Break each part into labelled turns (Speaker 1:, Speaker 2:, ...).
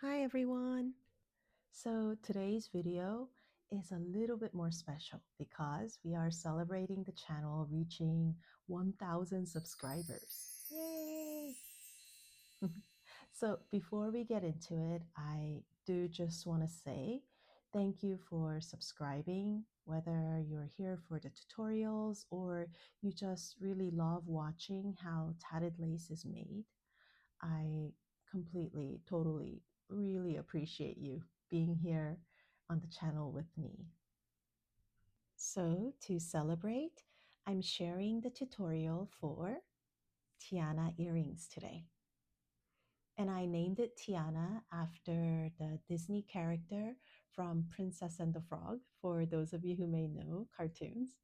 Speaker 1: Hi everyone! So today's video is a little bit more special because we are celebrating the channel reaching 1,000 subscribers. Yay! So before we get into it, I do just want to say thank you for subscribing, whether you're here for the tutorials or you just really love watching how tatted lace is made. I completely, totally, really appreciate you being here on the channel with me. So to celebrate, I'm sharing the tutorial for Tiana earrings today. And I named it Tiana after the Disney character from Princess and the Frog, for those of you who may know cartoons,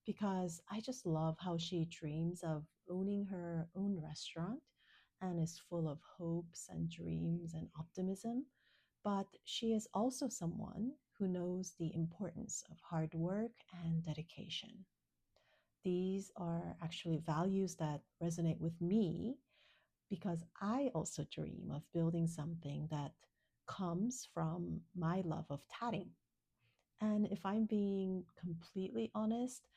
Speaker 1: because I just love how she dreams of owning her own restaurant and is full of hopes and dreams and optimism. But she is also someone who knows the importance of hard work and dedication. These are actually values that resonate with me because I also dream of building something that comes from my love of tatting. And if I'm being completely honest,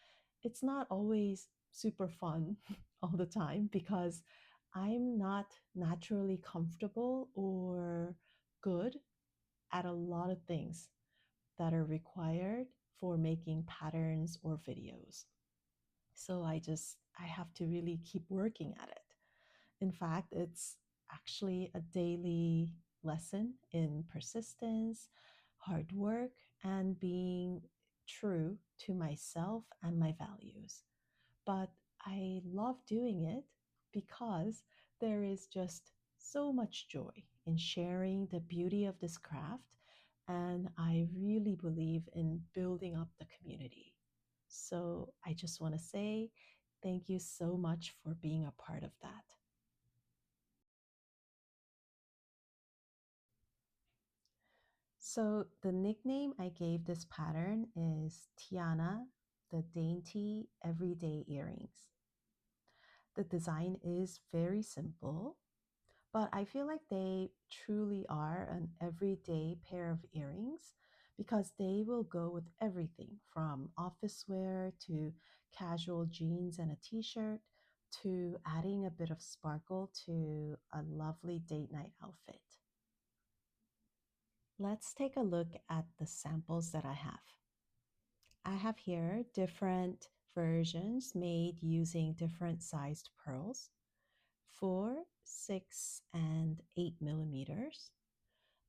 Speaker 1: it's not always super fun all the time because I'm not naturally comfortable or good at a lot of things that are required for making patterns or videos. So I have to really keep working at it. In fact, it's actually a daily lesson in persistence, hard work, and being true to myself and my values. But I love doing it because there is just so much joy in sharing the beauty of this craft. And I really believe in building up the community. So I just want to say thank you so much for being a part of that. So the nickname I gave this pattern is Tiana, the Dainty Everyday Earrings. The design is very simple, but I feel like they truly are an everyday pair of earrings because they will go with everything from office wear to casual jeans and a t-shirt to adding a bit of sparkle to a lovely date night outfit. Let's take a look at the samples that I have. I have here different versions made using different sized pearls, 4, 6, and 8 millimeters.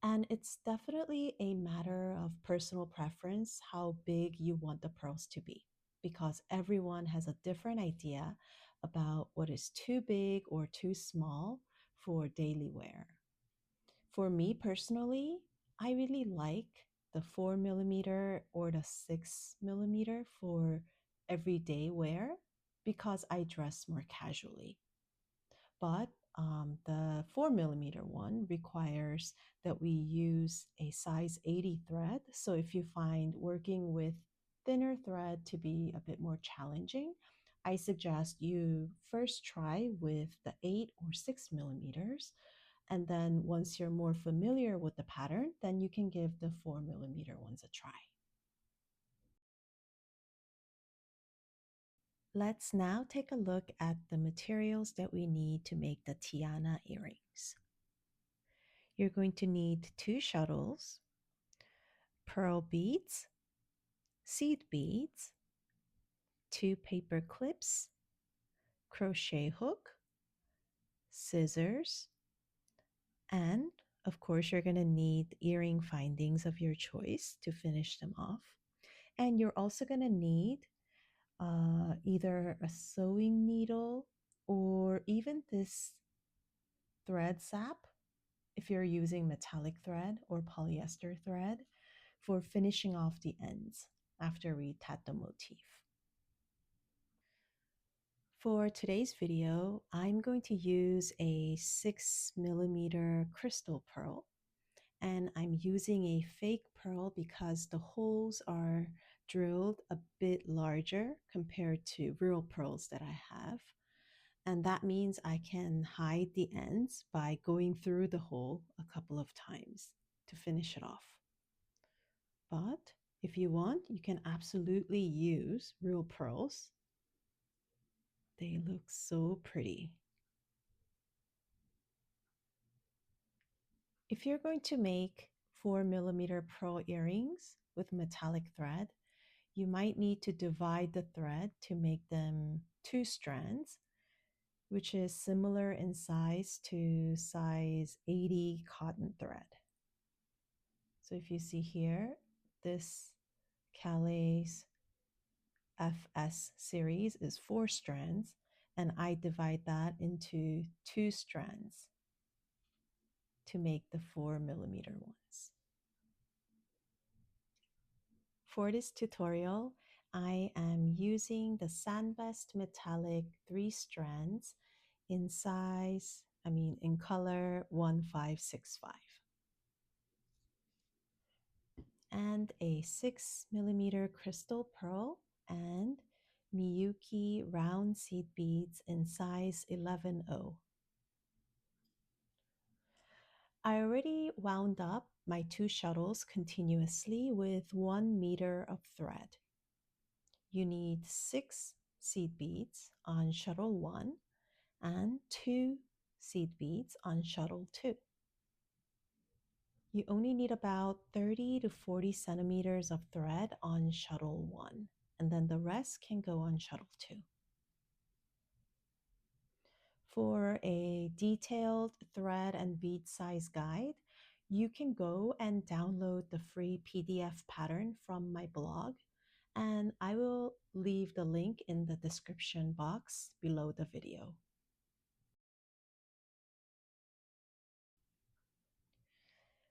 Speaker 1: And it's definitely a matter of personal preference how big you want the pearls to be, because everyone has a different idea about what is too big or too small for daily wear. For me personally, I really like the 4 millimeter or the 6 millimeter for everyday wear because I dress more casually. But the 4 millimeter one requires that we use a size 80 thread. So if you find working with thinner thread to be a bit more challenging, I suggest you first try with the 8 or 6 millimeters. And then once you're more familiar with the pattern, then you can give the 4 millimeter ones a try. Let's now take a look at the materials that we need to make the Tiana earrings. You're going to need 2 shuttles, pearl beads, seed beads, 2 paper clips, crochet hook, scissors, and of course you're going to need earring findings of your choice to finish them off. And you're also going to need either a sewing needle or even this thread zap if you're using metallic thread or polyester thread for finishing off the ends after we tat the motif. For today's video, I'm going to use a 6 millimeter crystal pearl, and I'm using a fake pearl because the holes are drilled a bit larger compared to real pearls that I have. And that means I can hide the ends by going through the hole a couple of times to finish it off. But if you want, you can absolutely use real pearls. They look so pretty. If you're going to make 4mm pearl earrings with metallic thread, you might need to divide the thread to make them 2 strands, which is similar in size to size 80 cotton thread. So if you see here, this Calais FS series is 4 strands, and I divide that into 2 strands to make the 4mm ones. For this tutorial, I am using the Sanbest metallic 3 strands in in color 1565. And a 6mm crystal pearl and Miyuki round seed beads in size 11-0. I already wound up my 2 shuttles continuously with 1 meter of thread. You need 6 seed beads on shuttle 1 and 2 seed beads on shuttle 2. You only need about 30 to 40 centimeters of thread on shuttle 1, and then the rest can go on shuttle 2. For a detailed thread and bead size guide, you can go and download the free PDF pattern from my blog, and I will leave the link in the description box below the video.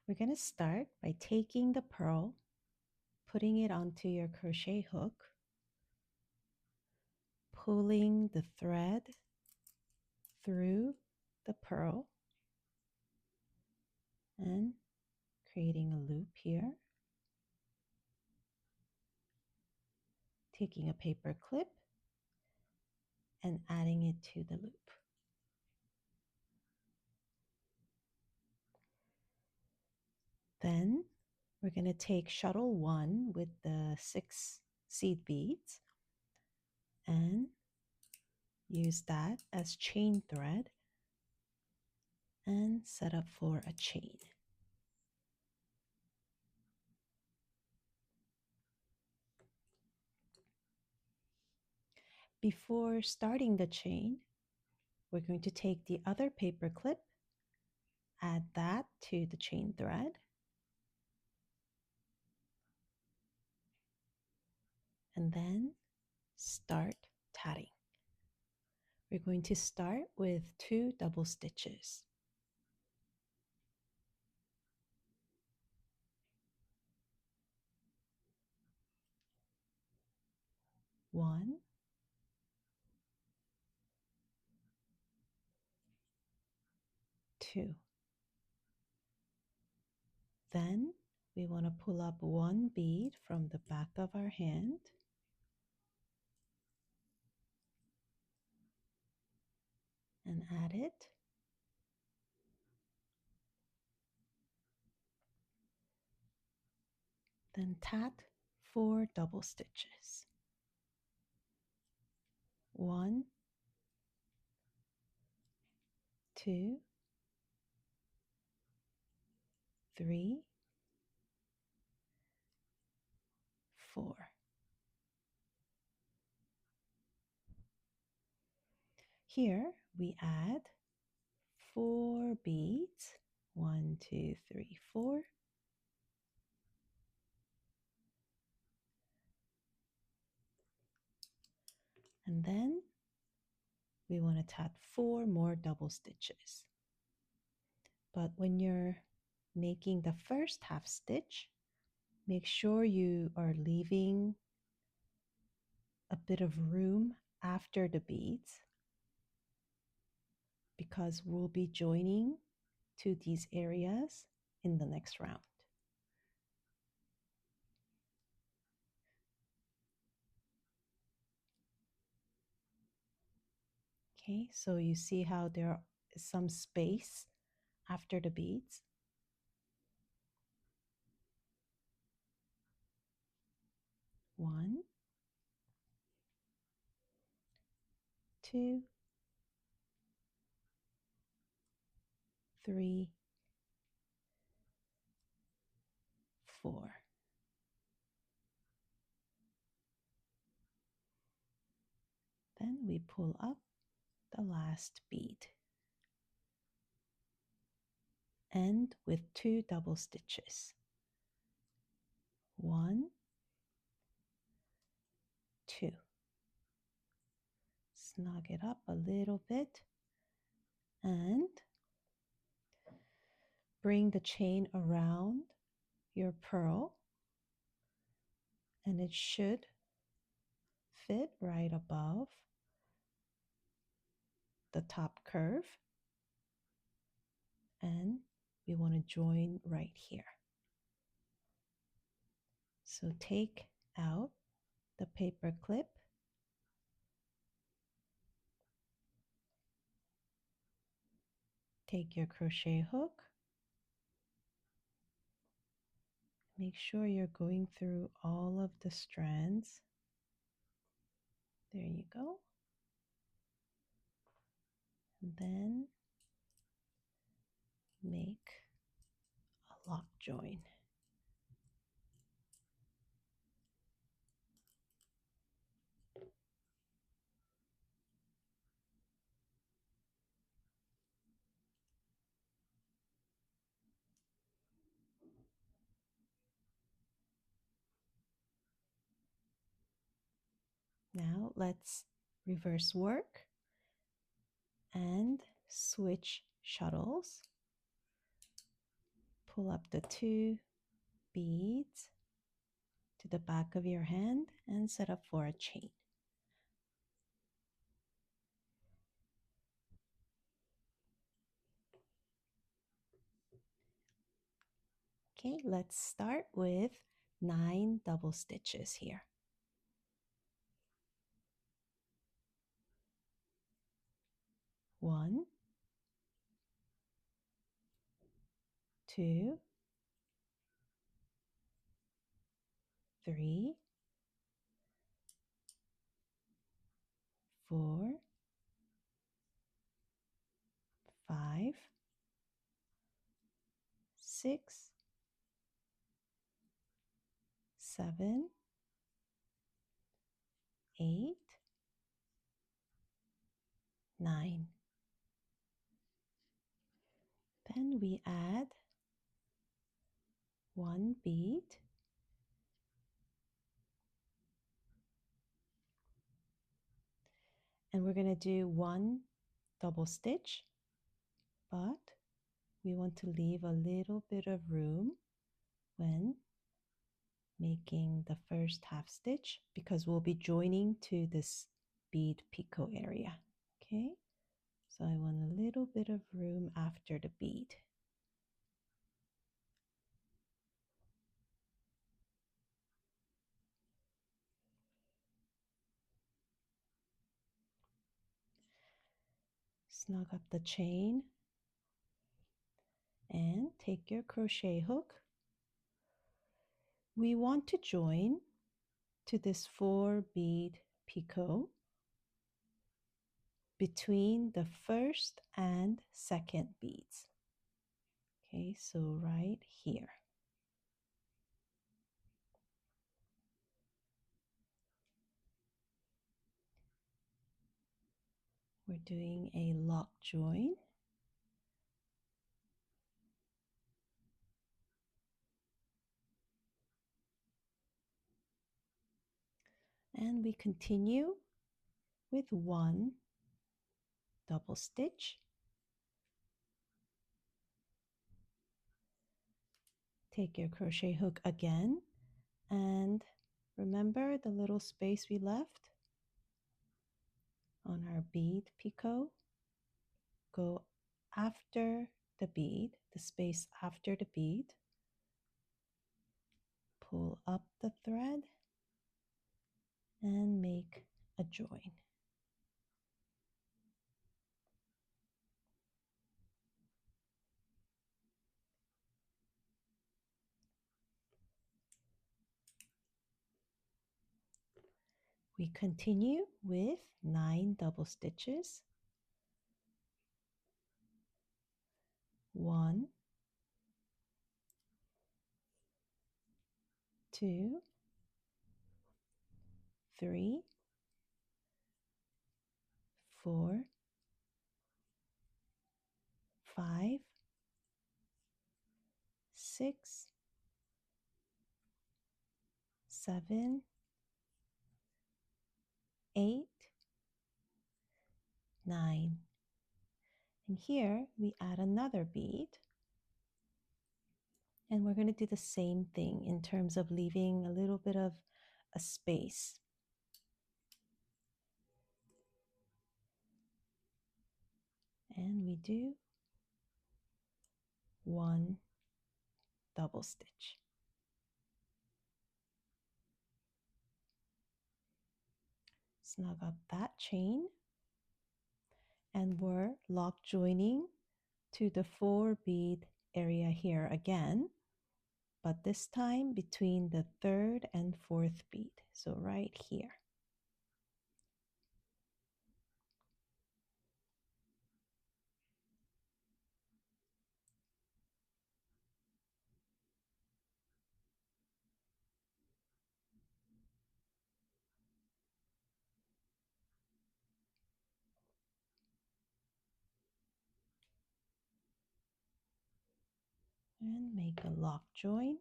Speaker 1: We're going to start by taking the pearl, putting it onto your crochet hook, pulling the thread through the pearl, and creating a loop here. Taking a paper clip and adding it to the loop. Then we're going to take shuttle 1 with the 6 seed beads and use that as chain thread and set up for a chain. Before starting the chain, we're going to take the other paper clip, add that to the chain thread, and then start tatting. We're going to start with 2 double stitches. 1, 2. Then we want to pull up 1 bead from the back of our hand and add it. Then tat 4 double stitches. 1, 2, 3, 4. Here we add 4 beads. 1, 2, 3, 4. And then we want to tat 4 more double stitches. But when you're making the first half stitch, make sure you are leaving a bit of room after the beads, because we'll be joining to these areas in the next round. Okay, so you see how there is some space after the beads. One, two, three, four. Then we pull up the last bead. End with 2 double stitches. 1, 2. Snug it up a little bit and bring the chain around your pearl, and it should fit right above the top curve, and we want to join right here. So take out the paper clip, take your crochet hook, make sure you're going through all of the strands. There you go. And then make a lock join. Now let's reverse work and switch shuttles. Pull up the 2 beads to the back of your hand and set up for a chain. Okay, let's start with 9 double stitches here. 1, 2, 3, 4, 5, 6, 7, 8, 9. Then we add 1 bead, and we're going to do 1 double stitch, but we want to leave a little bit of room when making the first half stitch because we'll be joining to this bead picot area. Okay, so I want a little bit of room after the bead. Snug up the chain and take your crochet hook. We want to join to this 4 bead picot between the first and second beads. Okay, so right here. We're doing a lock join. And we continue with 1 double stitch. Take your crochet hook again and remember the little space we left on our bead picot. Go after the bead, the space after the bead. Pull up the thread and make a join. We continue with 9 double stitches. 1, 2, 3, 4, 5, 6, 7, 8, 9. And here we add another bead. And we're going to do the same thing in terms of leaving a little bit of a space. And we do 1 double stitch. Snug up that chain. And we're lock joining to the 4 bead area here again, but this time between the 3rd and 4th bead. So right here. And make a lock join.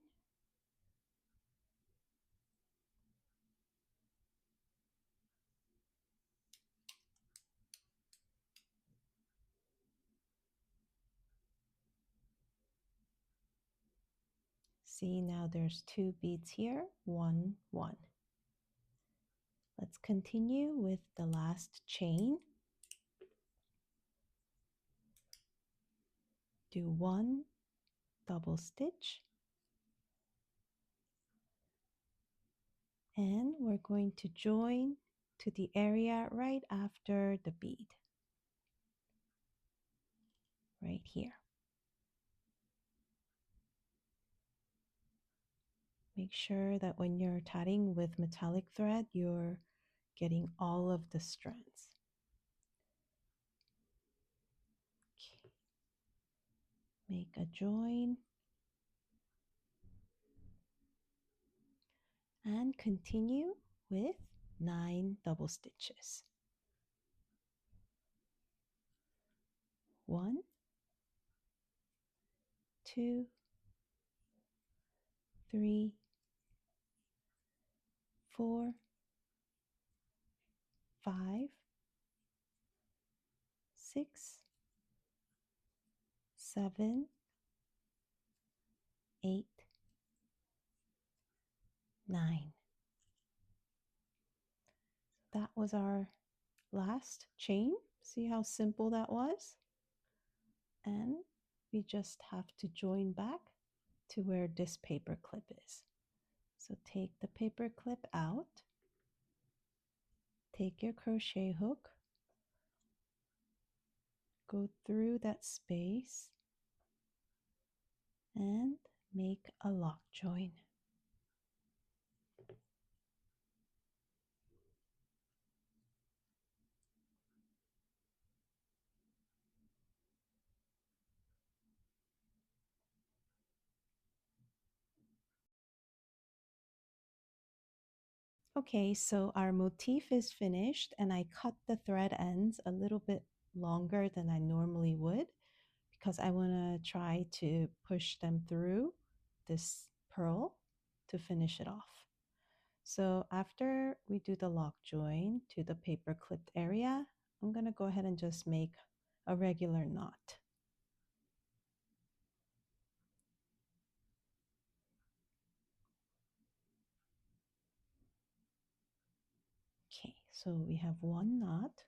Speaker 1: See, now there's 2 beads here, 1, 1. Let's continue with the last chain. Do 1 double stitch. And we're going to join to the area right after the bead. Right here. Make sure that when you're tatting with metallic thread, you're getting all of the strands. Okay. Make a join. And continue with 9 double stitches. 1, 2, 3, 4, 5, 6, 7, 8, 9. That was our last chain. See how simple that was? And we just have to join back to where this paper clip is. So take the paper clip out, take your crochet hook, go through that space, and make a lock join. Okay, so our motif is finished, and I cut the thread ends a little bit longer than I normally would because I want to try to push them through this pearl to finish it off. So after we do the lock join to the paper clipped area, I'm going to go ahead and just make a regular knot. Okay, so we have 1 knot.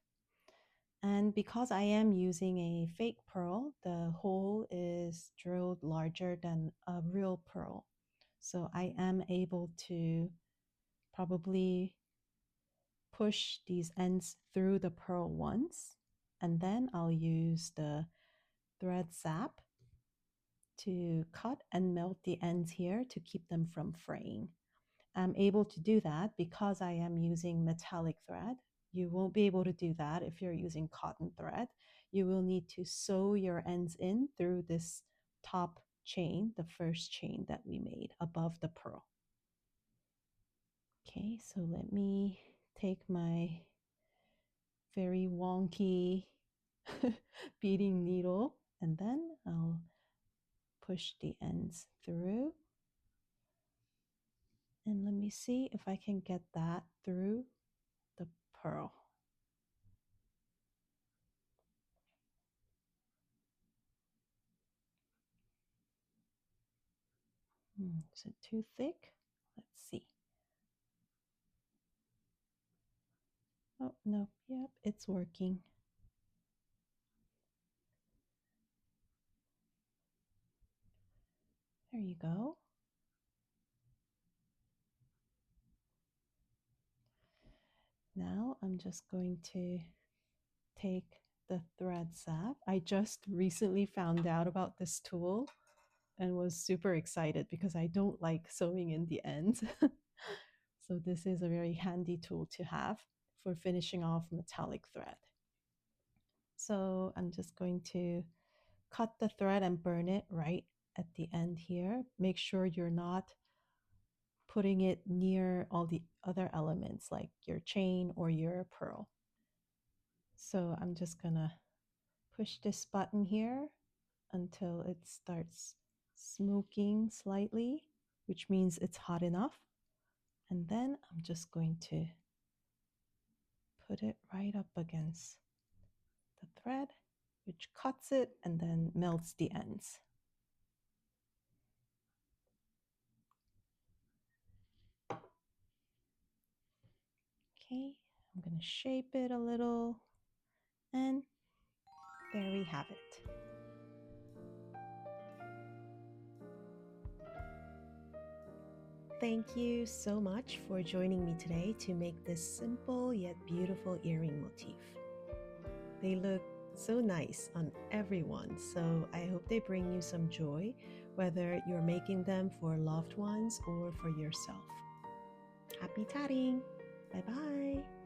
Speaker 1: And because I am using a fake pearl, the hole is drilled larger than a real pearl. So I am able to probably push these ends through the pearl once, and then I'll use the thread zap to cut and melt the ends here to keep them from fraying. I'm able to do that because I am using metallic thread. You won't be able to do that if you're using cotton thread. You will need to sew your ends in through this top chain, the first chain that we made above the pearl. Okay, so let me take my very wonky beading needle and then I'll push the ends through. And let me see if I can get that through the pearl. Is it too thick? Let's see. Oh, no. Yep, it's working. There you go. Now I'm just going to take the thread zap. I just recently found out about this tool and was super excited because I don't like sewing in the ends. So this is a very handy tool to have for finishing off metallic thread. So I'm just going to cut the thread and burn it right at the end here. Make sure you're not putting it near all the other elements like your chain or your pearl. So I'm just gonna push this button here until it starts smoking slightly, which means it's hot enough. And then I'm just going to put it right up against the thread, which cuts it and then melts the ends. Okay, I'm going to shape it a little, and there we have it. Thank you so much for joining me today to make this simple yet beautiful earring motif. They look so nice on everyone, so I hope they bring you some joy, whether you're making them for loved ones or for yourself. Happy tatting! Bye-bye!